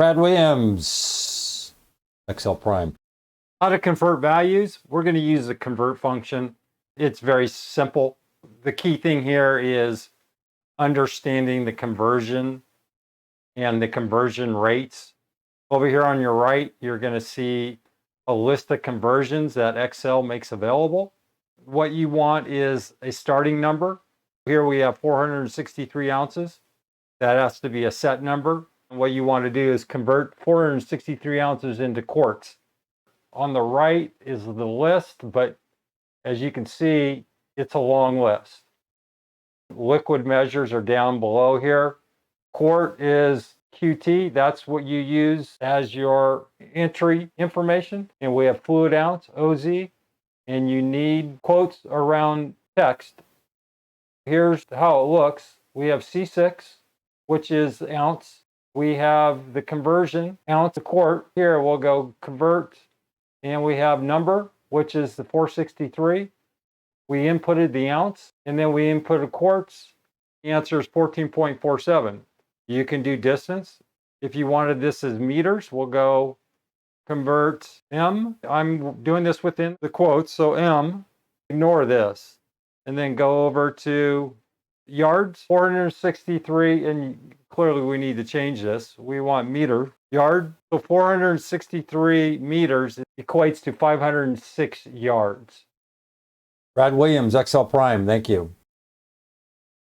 Brad Williams, Excel Prime. How to convert values? We're going to use the convert function. It's very simple. The key thing here is understanding the conversion and the conversion rates. Over here on your right, you're going to see a list of conversions that Excel makes available. What you want is a starting number. Here we have 463 ounces. That has to be a set number. And what you want to do is convert 463 ounces into quarts. On the right is the list, but as you can see, it's a long list. Liquid measures are down below here. Quart is QT, that's what you use as your entry information. And we have fluid ounce, OZ, and you need quotes around text. Here's how it looks. We have C6, which is ounce. We have the conversion, ounce to quart. Here we'll go convert, and we have number, which is the 463. We inputted the ounce, and then we inputted quarts. The answer is 14.47. You can do distance. If you wanted this as meters, we'll go convert M. I'm doing this within the quotes, so M, ignore this. And then go over to yards, 463, and clearly we need to change this. We want meter, yard. So 463 meters equates to 506 yards. Brad Williams, Excel Prime, thank you.